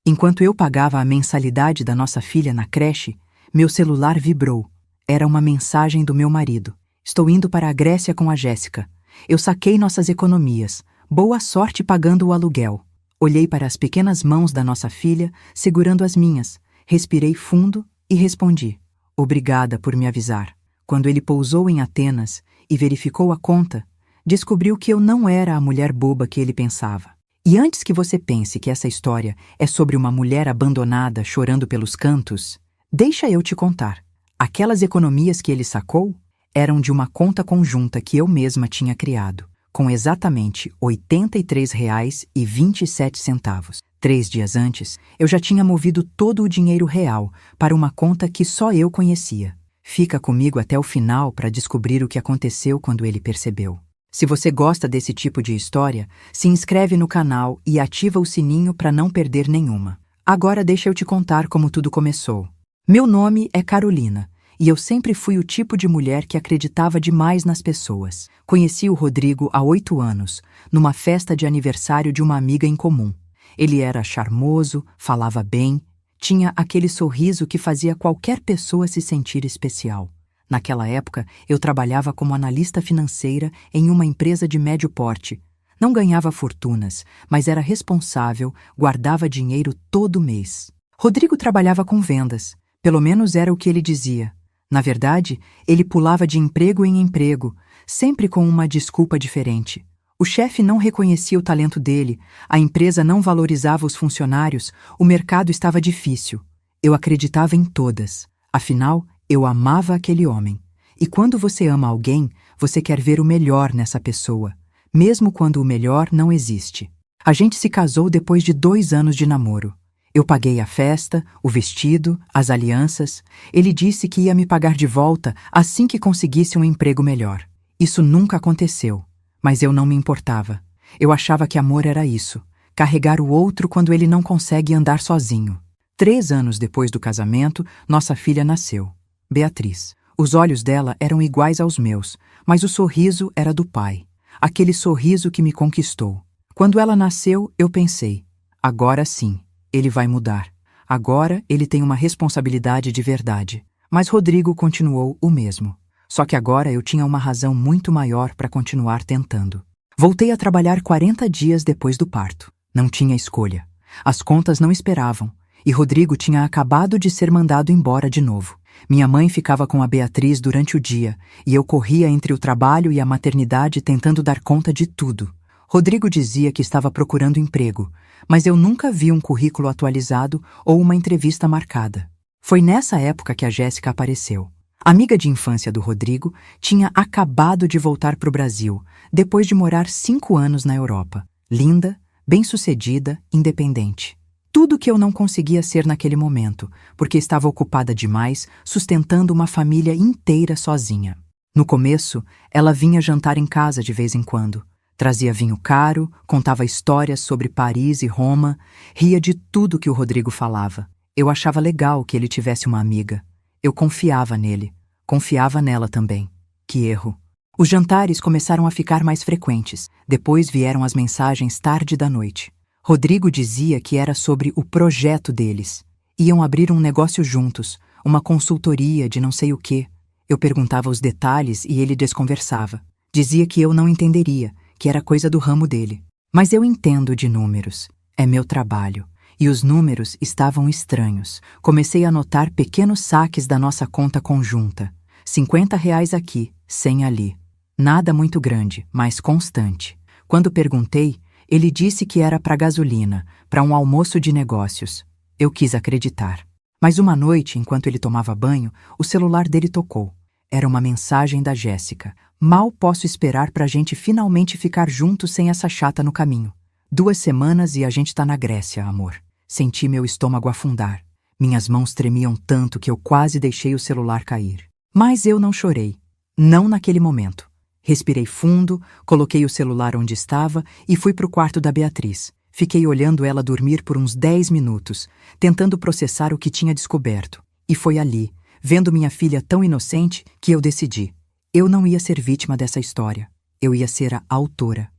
Enquanto eu pagava a mensalidade da nossa filha na creche, meu celular vibrou. Era uma mensagem do meu marido. Estou indo para a Grécia com a Jéssica. Eu saquei nossas economias. Boa sorte pagando o aluguel. Olhei para as pequenas mãos da nossa filha, segurando as minhas. Respirei fundo e respondi: obrigada por me avisar. Quando ele pousou em Atenas e verificou a conta, descobriu que eu não era a mulher boba que ele pensava. E antes que você pense que essa história é sobre uma mulher abandonada chorando pelos cantos, deixa eu te contar. Aquelas economias que ele sacou eram de uma conta conjunta que eu mesma tinha criado, com exatamente R$ 83,27. 3 dias antes, eu já tinha movido todo o dinheiro real para uma conta que só eu conhecia. Fica comigo até o final para descobrir o que aconteceu quando ele percebeu. Se você gosta desse tipo de história, se inscreve no canal e ativa o sininho para não perder nenhuma. Agora deixa eu te contar como tudo começou. Meu nome é Carolina, e eu sempre fui o tipo de mulher que acreditava demais nas pessoas. Conheci o Rodrigo há 8 anos, numa festa de aniversário de uma amiga em comum. Ele era charmoso, falava bem, tinha aquele sorriso que fazia qualquer pessoa se sentir especial. Naquela época, eu trabalhava como analista financeira em uma empresa de médio porte. Não ganhava fortunas, mas era responsável, guardava dinheiro todo mês. Rodrigo trabalhava com vendas, pelo menos era o que ele dizia. Na verdade, ele pulava de emprego em emprego, sempre com uma desculpa diferente. O chefe não reconhecia o talento dele, a empresa não valorizava os funcionários, o mercado estava difícil. Eu acreditava em todas. Afinal, eu amava aquele homem. E quando você ama alguém, você quer ver o melhor nessa pessoa, mesmo quando o melhor não existe. A gente se casou depois de 2 anos de namoro. Eu paguei a festa, o vestido, as alianças. Ele disse que ia me pagar de volta assim que conseguisse um emprego melhor. Isso nunca aconteceu, mas eu não me importava. Eu achava que amor era isso, carregar o outro quando ele não consegue andar sozinho. 3 anos depois do casamento, nossa filha nasceu, Beatriz. Os olhos dela eram iguais aos meus, mas o sorriso era do pai. Aquele sorriso que me conquistou. Quando ela nasceu, eu pensei: agora sim, ele vai mudar. Agora ele tem uma responsabilidade de verdade. Mas Rodrigo continuou o mesmo. Só que agora eu tinha uma razão muito maior para continuar tentando. Voltei a trabalhar 40 dias depois do parto. Não tinha escolha. As contas não esperavam. E Rodrigo tinha acabado de ser mandado embora de novo. Minha mãe ficava com a Beatriz durante o dia, e eu corria entre o trabalho e a maternidade tentando dar conta de tudo. Rodrigo dizia que estava procurando emprego, mas eu nunca vi um currículo atualizado ou uma entrevista marcada. Foi nessa época que a Jéssica apareceu. Amiga de infância do Rodrigo, tinha acabado de voltar para o Brasil, depois de morar 5 anos na Europa. Linda, bem-sucedida, independente. Tudo que eu não conseguia ser naquele momento, porque estava ocupada demais, sustentando uma família inteira sozinha. No começo, ela vinha jantar em casa de vez em quando. Trazia vinho caro, contava histórias sobre Paris e Roma, ria de tudo que o Rodrigo falava. Eu achava legal que ele tivesse uma amiga. Eu confiava nele. Confiava nela também. Que erro. Os jantares começaram a ficar mais frequentes. Depois vieram as mensagens tarde da noite. Rodrigo dizia que era sobre o projeto deles. Iam abrir um negócio juntos, uma consultoria de não sei o quê. Eu perguntava os detalhes e ele desconversava. Dizia que eu não entenderia, que era coisa do ramo dele. Mas eu entendo de números. É meu trabalho. E os números estavam estranhos. Comecei a notar pequenos saques da nossa conta conjunta. R$ 50 aqui, 100 ali. Nada muito grande, mas constante. Quando perguntei, ele disse que era para gasolina, para um almoço de negócios. Eu quis acreditar. Mas uma noite, enquanto ele tomava banho, o celular dele tocou. Era uma mensagem da Jéssica. Mal posso esperar para a gente finalmente ficar juntos sem essa chata no caminho. 2 semanas e a gente tá na Grécia, amor. Senti meu estômago afundar. Minhas mãos tremiam tanto que eu quase deixei o celular cair. Mas eu não chorei. Não naquele momento. Respirei fundo, coloquei o celular onde estava e fui para o quarto da Beatriz. Fiquei olhando ela dormir por uns 10 minutos, tentando processar o que tinha descoberto. E foi ali, vendo minha filha tão inocente, que eu decidi. Eu não ia ser vítima dessa história. Eu ia ser a autora.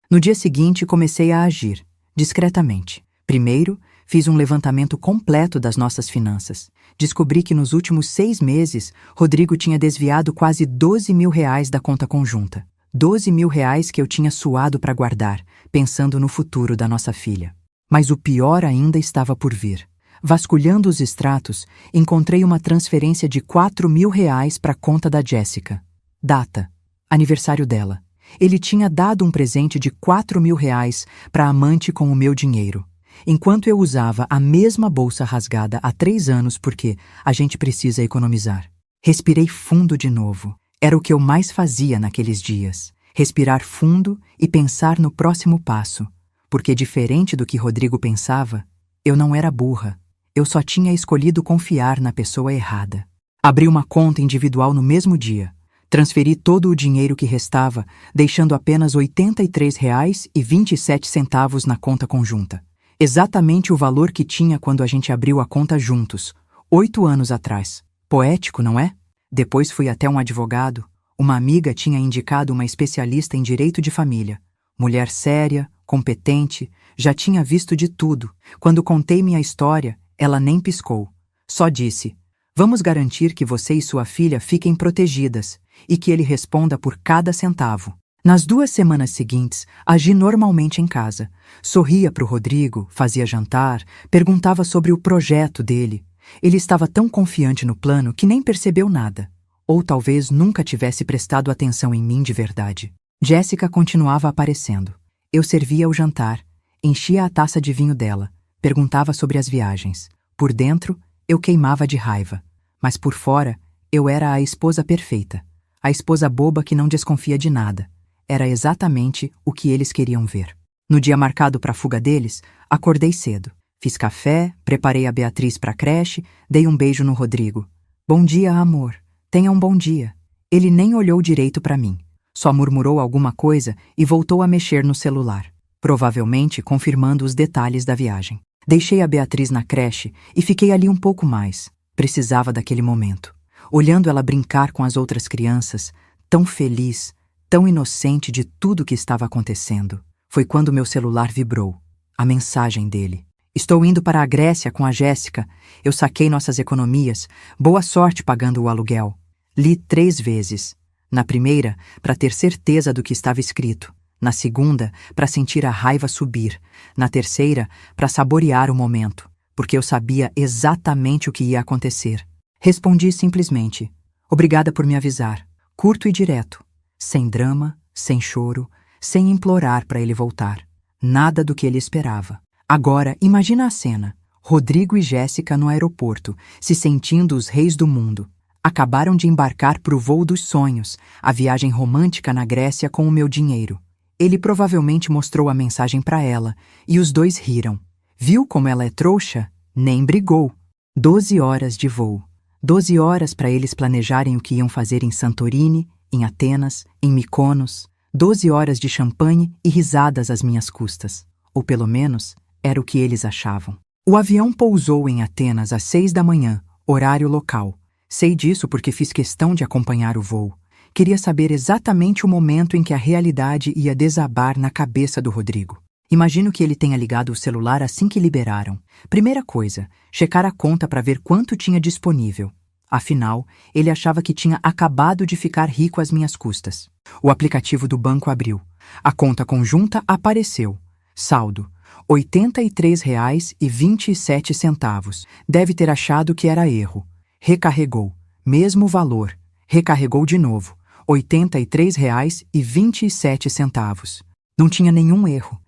No dia seguinte, comecei a agir, discretamente. Primeiro, Fiz um levantamento completo das nossas finanças. Descobri que nos últimos 6 meses, Rodrigo tinha desviado quase R$ 12.000 da conta conjunta. R$ 12.000 que eu tinha suado para guardar, pensando no futuro da nossa filha. Mas o pior ainda estava por vir. Vasculhando os extratos, encontrei uma transferência de R$ 4.000 para a conta da Jéssica. Data: aniversário dela. Ele tinha dado um presente de R$ 4.000 para a amante com o meu dinheiro, enquanto eu usava a mesma bolsa rasgada há 3 anos porque a gente precisa economizar. Respirei fundo de novo. Era o que eu mais fazia naqueles dias. Respirar fundo e pensar no próximo passo. Porque, diferente do que Rodrigo pensava, eu não era burra. Eu só tinha escolhido confiar na pessoa errada. Abri uma conta individual no mesmo dia. Transferi todo o dinheiro que restava, deixando apenas R$ 83,27 na conta conjunta. Exatamente o valor que tinha quando a gente abriu a conta juntos, 8 anos atrás. Poético, não é? Depois fui até um advogado. Uma amiga tinha indicado uma especialista em direito de família. Mulher séria, competente, já tinha visto de tudo. Quando contei minha história, ela nem piscou. Só disse: "Vamos garantir que você e sua filha fiquem protegidas e que ele responda por cada centavo." Nas 2 semanas seguintes, agi normalmente em casa. Sorria para o Rodrigo, fazia jantar, perguntava sobre o projeto dele. Ele estava tão confiante no plano que nem percebeu nada. Ou talvez nunca tivesse prestado atenção em mim de verdade. Jéssica continuava aparecendo. Eu servia o jantar, enchia a taça de vinho dela, perguntava sobre as viagens. Por dentro, eu queimava de raiva. Mas por fora, eu era a esposa perfeita. A esposa boba que não desconfia de nada. Era exatamente o que eles queriam ver. No dia marcado para a fuga deles, acordei cedo. Fiz café, preparei a Beatriz para a creche, dei um beijo no Rodrigo. "Bom dia, amor. Tenha um bom dia." Ele nem olhou direito para mim. Só murmurou alguma coisa e voltou a mexer no celular, provavelmente confirmando os detalhes da viagem. Deixei a Beatriz na creche e fiquei ali um pouco mais. Precisava daquele momento. Olhando ela brincar com as outras crianças, tão feliz, tão inocente de tudo que estava acontecendo, foi quando meu celular vibrou. A mensagem dele: "Estou indo para a Grécia com a Jéssica. Eu saquei nossas economias. Boa sorte pagando o aluguel." Li 3 vezes. Na primeira, para ter certeza do que estava escrito. Na segunda, para sentir a raiva subir. Na terceira, para saborear o momento, porque eu sabia exatamente o que ia acontecer. Respondi simplesmente: "Obrigada por me avisar." Curto e direto. Sem drama, sem choro, sem implorar para ele voltar. Nada do que ele esperava. Agora, imagina a cena. Rodrigo e Jéssica no aeroporto, se sentindo os reis do mundo. Acabaram de embarcar para o voo dos sonhos, a viagem romântica na Grécia com o meu dinheiro. Ele provavelmente mostrou a mensagem para ela, e os dois riram. Viu como ela é trouxa? Nem brigou. 12 horas de voo. 12 horas para eles planejarem o que iam fazer em Santorini, em Atenas, em Mykonos. 12 horas de champanhe e risadas às minhas custas. Ou pelo menos, era o que eles achavam. O avião pousou em Atenas às 6 da manhã, horário local. Sei disso porque fiz questão de acompanhar o voo. Queria saber exatamente o momento em que a realidade ia desabar na cabeça do Rodrigo. Imagino que ele tenha ligado o celular assim que liberaram. Primeira coisa, checar a conta para ver quanto tinha disponível. Afinal, ele achava que tinha acabado de ficar rico às minhas custas. O aplicativo do banco abriu. A conta conjunta apareceu. Saldo: R$ 83,27. Deve ter achado que era erro. Recarregou. Mesmo valor. Recarregou de novo. R$ 83,27. Não tinha nenhum erro.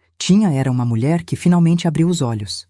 Era uma mulher que finalmente abriu os olhos.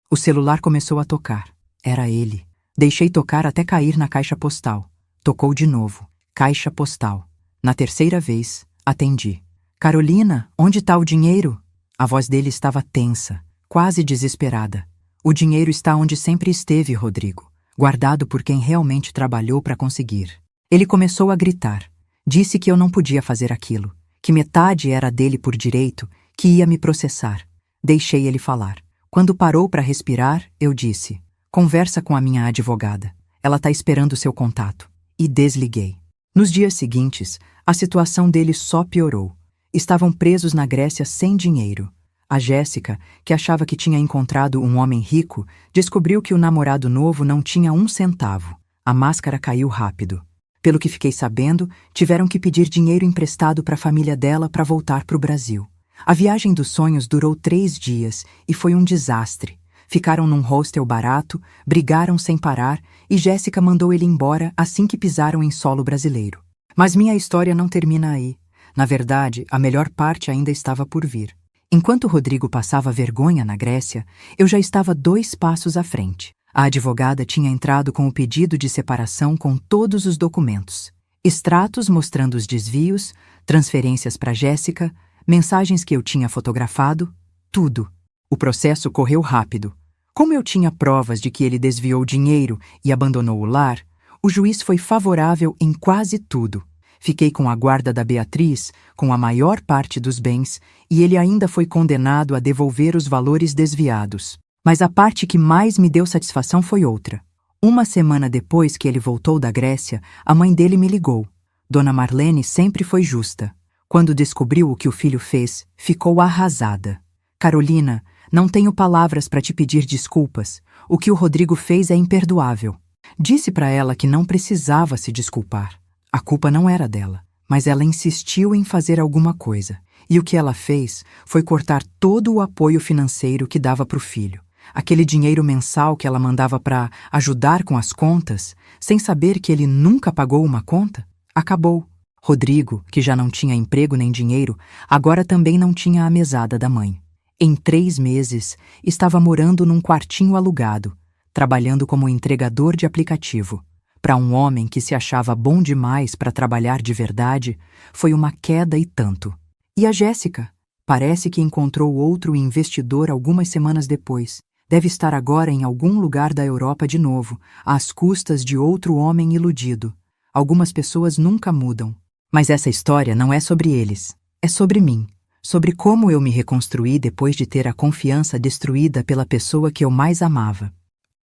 O celular começou a tocar. Era ele. Deixei tocar até cair na caixa postal. Tocou de novo. Caixa postal. Na terceira vez, atendi. "Carolina, onde está o dinheiro?" A voz dele estava tensa, quase desesperada. "O dinheiro está onde sempre esteve, Rodrigo. Guardado por quem realmente trabalhou para conseguir." Ele começou a gritar. Disse que eu não podia fazer aquilo, que metade era dele por direito, que ia me processar. Deixei ele falar. Quando parou para respirar, eu disse: "Conversa com a minha advogada. Ela está esperando seu contato." E desliguei. Nos dias seguintes, a situação dele só piorou. Estavam presos na Grécia sem dinheiro. A Jéssica, que achava que tinha encontrado um homem rico, descobriu que o namorado novo não tinha 1 centavo. A máscara caiu rápido. Pelo que fiquei sabendo, tiveram que pedir dinheiro emprestado para a família dela para voltar para o Brasil. A viagem dos sonhos durou 3 dias e foi um desastre. Ficaram num hostel barato, brigaram sem parar e Jéssica mandou ele embora assim que pisaram em solo brasileiro. Mas minha história não termina aí. Na verdade, a melhor parte ainda estava por vir. Enquanto Rodrigo passava vergonha na Grécia, eu já estava 2 passos à frente. A advogada tinha entrado com o pedido de separação com todos os documentos. Extratos mostrando os desvios, transferências para Jéssica, mensagens que eu tinha fotografado, tudo. O processo correu rápido. Como eu tinha provas de que ele desviou dinheiro e abandonou o lar, o juiz foi favorável em quase tudo. Fiquei com a guarda da Beatriz, com a maior parte dos bens, e ele ainda foi condenado a devolver os valores desviados. Mas a parte que mais me deu satisfação foi outra. 1 semana depois que ele voltou da Grécia, a mãe dele me ligou. Dona Marlene sempre foi justa. Quando descobriu o que o filho fez, ficou arrasada. Carolina, não tenho palavras para te pedir desculpas. O que o Rodrigo fez é imperdoável. Disse para ela que não precisava se desculpar. A culpa não era dela, mas ela insistiu em fazer alguma coisa. E o que ela fez foi cortar todo o apoio financeiro que dava para o filho. Aquele dinheiro mensal que ela mandava para ajudar com as contas, sem saber que ele nunca pagou uma conta, acabou. Rodrigo, que já não tinha emprego nem dinheiro, agora também não tinha a mesada da mãe. Em 3 meses, estava morando num quartinho alugado, trabalhando como entregador de aplicativo. Para um homem que se achava bom demais para trabalhar de verdade, foi uma queda e tanto. E a Jéssica? Parece que encontrou outro investidor algumas semanas depois. Deve estar agora em algum lugar da Europa de novo, às custas de outro homem iludido. Algumas pessoas nunca mudam. Mas essa história não é sobre eles. É sobre mim. Sobre como eu me reconstruí depois de ter a confiança destruída pela pessoa que eu mais amava.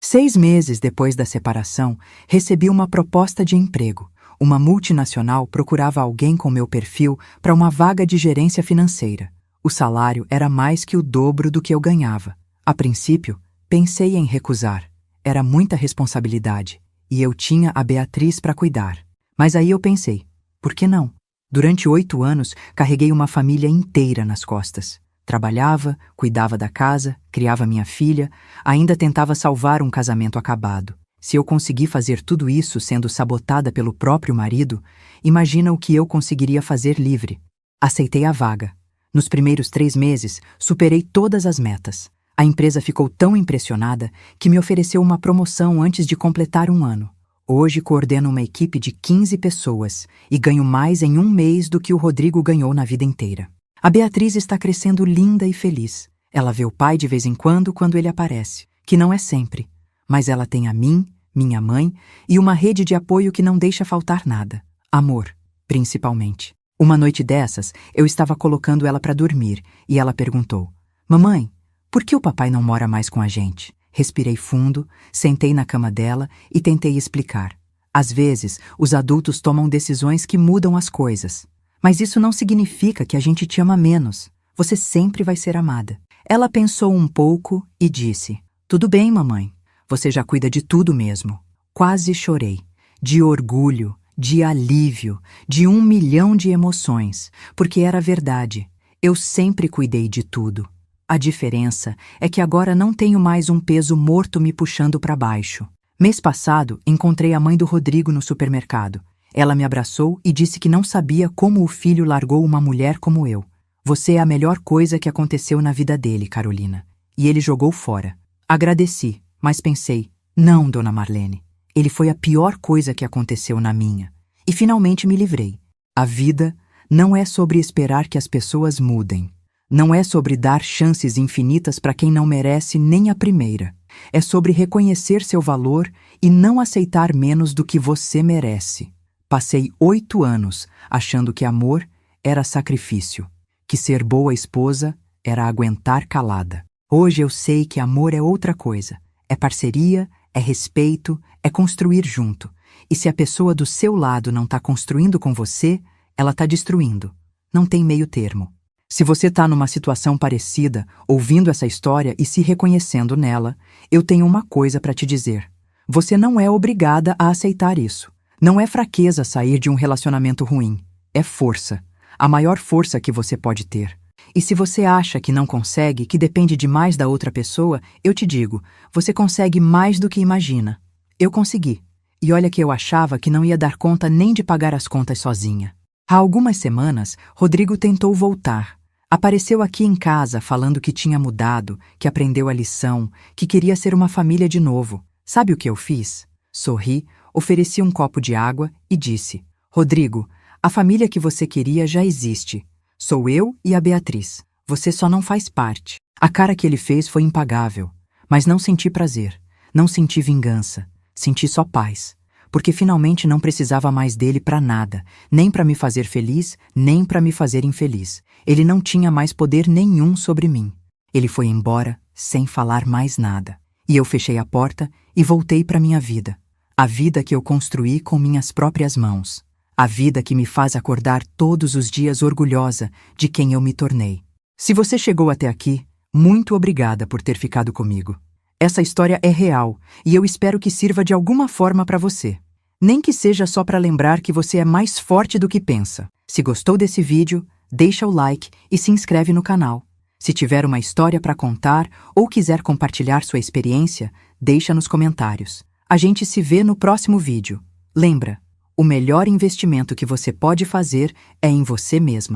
6 meses depois da separação, recebi uma proposta de emprego. Uma multinacional procurava alguém com meu perfil para uma vaga de gerência financeira. O salário era mais que o dobro do que eu ganhava. A princípio, pensei em recusar. Era muita responsabilidade, e eu tinha a Beatriz para cuidar. Mas aí eu pensei, por que não? Durante 8 anos, carreguei uma família inteira nas costas. Trabalhava, cuidava da casa, criava minha filha, ainda tentava salvar um casamento acabado. Se eu consegui fazer tudo isso sendo sabotada pelo próprio marido, imagina o que eu conseguiria fazer livre. Aceitei a vaga. Nos primeiros 3 meses, superei todas as metas. A empresa ficou tão impressionada que me ofereceu uma promoção antes de completar 1 ano. Hoje coordeno uma equipe de 15 pessoas e ganho mais em 1 mês do que o Rodrigo ganhou na vida inteira. A Beatriz está crescendo linda e feliz. Ela vê o pai de vez em quando ele aparece, que não é sempre. Mas ela tem a mim, minha mãe, e uma rede de apoio que não deixa faltar nada. Amor, principalmente. Uma noite dessas, eu estava colocando ela para dormir e ela perguntou: Mamãe, por que o papai não mora mais com a gente? Respirei fundo, sentei na cama dela e tentei explicar. Às vezes, os adultos tomam decisões que mudam as coisas. Mas isso não significa que a gente te ama menos. Você sempre vai ser amada. Ela pensou um pouco e disse: Tudo bem, mamãe. Você já cuida de tudo mesmo. Quase chorei. De orgulho, de alívio, de 1 milhão de emoções. Porque era verdade. Eu sempre cuidei de tudo. A diferença é que agora não tenho mais um peso morto me puxando para baixo. Mês passado, encontrei a mãe do Rodrigo no supermercado. Ela me abraçou e disse que não sabia como o filho largou uma mulher como eu. Você é a melhor coisa que aconteceu na vida dele, Carolina. E ele jogou fora. Agradeci, mas pensei, não, dona Marlene. Ele foi a pior coisa que aconteceu na minha. E finalmente me livrei. A vida não é sobre esperar que as pessoas mudem. Não é sobre dar chances infinitas para quem não merece nem a primeira. É sobre reconhecer seu valor e não aceitar menos do que você merece. Passei 8 anos achando que amor era sacrifício, que ser boa esposa era aguentar calada. Hoje eu sei que amor é outra coisa. É parceria, é respeito, é construir junto. E se a pessoa do seu lado não está construindo com você, ela está destruindo. Não tem meio termo. Se você está numa situação parecida, ouvindo essa história e se reconhecendo nela, eu tenho uma coisa para te dizer. Você não é obrigada a aceitar isso. Não é fraqueza sair de um relacionamento ruim. É força. A maior força que você pode ter. E se você acha que não consegue, que depende demais da outra pessoa, eu te digo, você consegue mais do que imagina. Eu consegui. E olha que eu achava que não ia dar conta nem de pagar as contas sozinha. Há algumas semanas, Rodrigo tentou voltar. Apareceu aqui em casa falando que tinha mudado, que aprendeu a lição, que queria ser uma família de novo. Sabe o que eu fiz? Sorri, ofereci um copo de água e disse: Rodrigo, a família que você queria já existe. Sou eu e a Beatriz. Você só não faz parte. A cara que ele fez foi impagável. Mas não senti prazer. Não senti vingança. Senti só paz. Porque finalmente não precisava mais dele para nada, nem para me fazer feliz, nem para me fazer infeliz. Ele não tinha mais poder nenhum sobre mim. Ele foi embora sem falar mais nada. E eu fechei a porta e voltei para minha vida. A vida que eu construí com minhas próprias mãos. A vida que me faz acordar todos os dias orgulhosa de quem eu me tornei. Se você chegou até aqui, muito obrigada por ter ficado comigo. Essa história é real e eu espero que sirva de alguma forma para você. Nem que seja só para lembrar que você é mais forte do que pensa. Se gostou desse vídeo, deixa o like e se inscreve no canal. Se tiver uma história para contar ou quiser compartilhar sua experiência, deixa nos comentários. A gente se vê no próximo vídeo. Lembra, o melhor investimento que você pode fazer é em você mesma.